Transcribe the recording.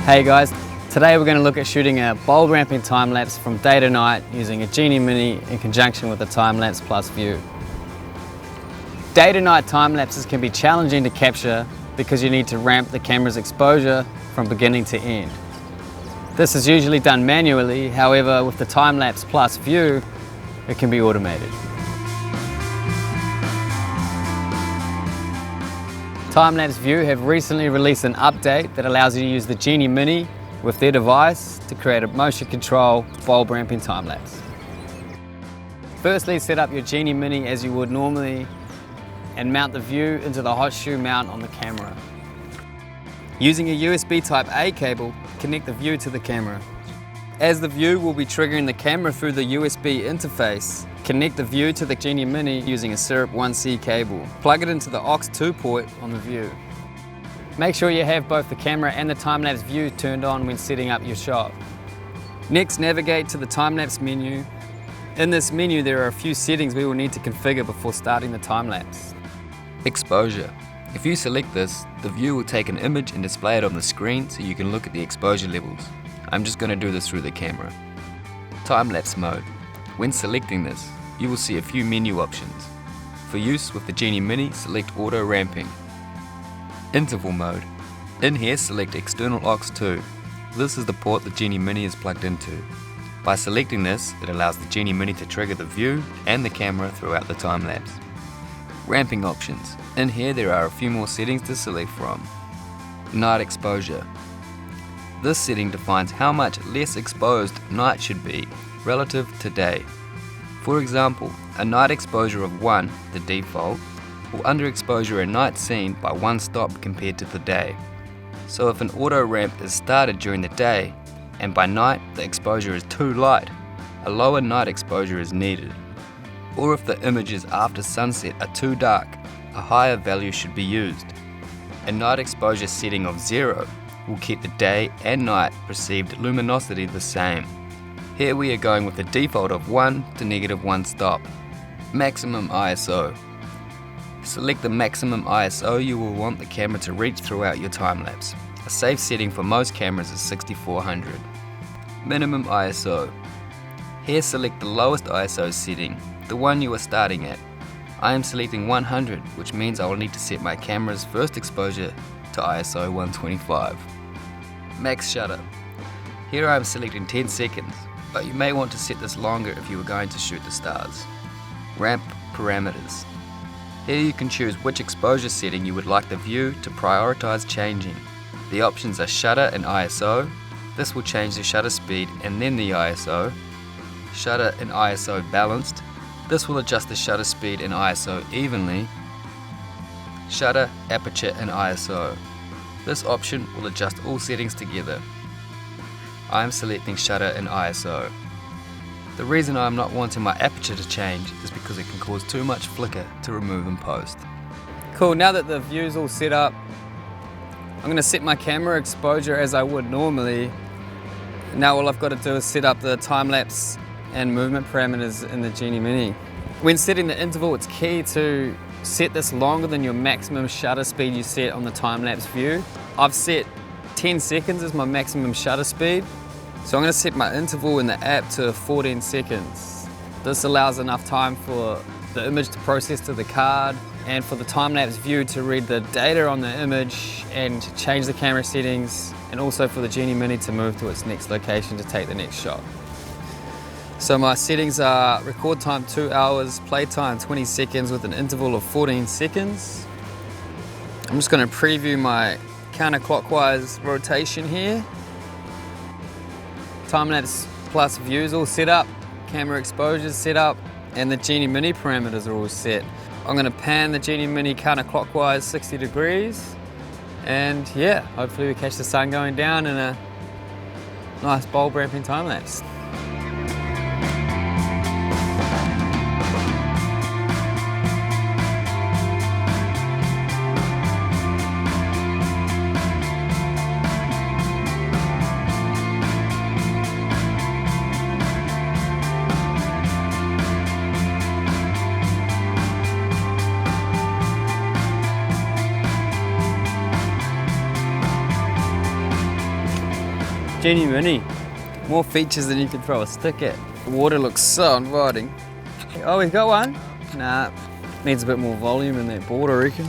Hey guys, today we're going to look at shooting a bulb ramping time lapse from day to night using a Genie Mini in conjunction with the Timelapse View. Day to night time lapses can be challenging to capture because you need to ramp the camera's exposure from beginning to end. This is usually done manually, however with the Timelapse View it can be automated. Timelapse View have recently released an update that allows you to use the Genie Mini with their device to create a motion control bulb ramping time lapse. Firstly, set up your Genie Mini as you would normally and mount the view into the hot shoe mount on the camera. Using a USB Type A cable, connect the view to the camera. As the view will be triggering the camera through the USB interface, connect the view to the Genie Mini using a Syrp 1C cable. Plug it into the aux2 port on the view. Make sure you have both the camera and the Timelapse View turned on when setting up your shot. Next, navigate to the Timelapse menu. In this menu there are a few settings we will need to configure before starting the time lapse. Exposure. If you select this, the view will take an image and display it on the screen so you can look at the exposure levels. I'm just going to do this through the camera. Time-lapse mode. When selecting this, you will see a few menu options. For use with the Genie Mini, select auto ramping. Interval mode. In here, select external aux2. This is the port the Genie Mini is plugged into. By selecting this, it allows the Genie Mini to trigger the view and the camera throughout the time lapse. Ramping options. In here there are a few more settings to select from. Night exposure. This setting defines how much less exposed night should be relative to day. For example, a night exposure of 1, the default, will underexposure a night scene by 1 stop compared to the day. So if an auto ramp is started during the day and by night the exposure is too light, a lower night exposure is needed. Or if the images after sunset are too dark, a higher value should be used. A night exposure setting of 0 will keep the day and night perceived luminosity the same. Here we are going with the default of 1 to -1 stop. Maximum ISO. Select the maximum ISO you will want the camera to reach throughout your time lapse. A safe setting for most cameras is 6400. Minimum ISO. Here select the lowest ISO setting, the one you are starting at. I am selecting 100, which means I will need to set my camera's first exposure to ISO 125. Max shutter. Here I am selecting 10 seconds, but you may want to set this longer if you are going to shoot the stars. Ramp parameters. Here you can choose which exposure setting you would like the view to prioritize changing. The options are shutter and ISO. This will change the shutter speed and then the ISO. Shutter and ISO balanced. This will adjust the shutter speed and ISO evenly. Shutter, aperture and ISO. This option will adjust all settings together. I am selecting shutter and ISO. The reason I am not wanting my aperture to change is because it can cause too much flicker to remove in post. Cool, now that the view's all set up, I'm going to set my camera exposure as I would normally. Now all I've got to do is set up the time lapse and movement parameters in the Genie Mini. When setting the interval, it's key to set this longer than your maximum shutter speed you set on the Timelapse View. I've set 10 seconds as my maximum shutter speed, so I'm going to set my interval in the app to 14 seconds. This allows enough time for the image to process to the card and for the Timelapse View to read the data on the image and change the camera settings, and also for the Genie Mini to move to its next location to take the next shot. So my settings are record time 2 hours, play time 20 seconds with an interval of 14 seconds. I'm just going to preview my counterclockwise rotation here. Timelapse View is all set up, camera exposure is set up, and the Genie Mini parameters are all set. I'm going to pan the Genie Mini counterclockwise 60 degrees, and yeah, hopefully we catch the sun going down in a nice bulb ramping time lapse. Genie Mini. More features than you could throw a stick at. The water looks so inviting. Oh, we've got one. Nah, needs a bit more volume in that board, I reckon.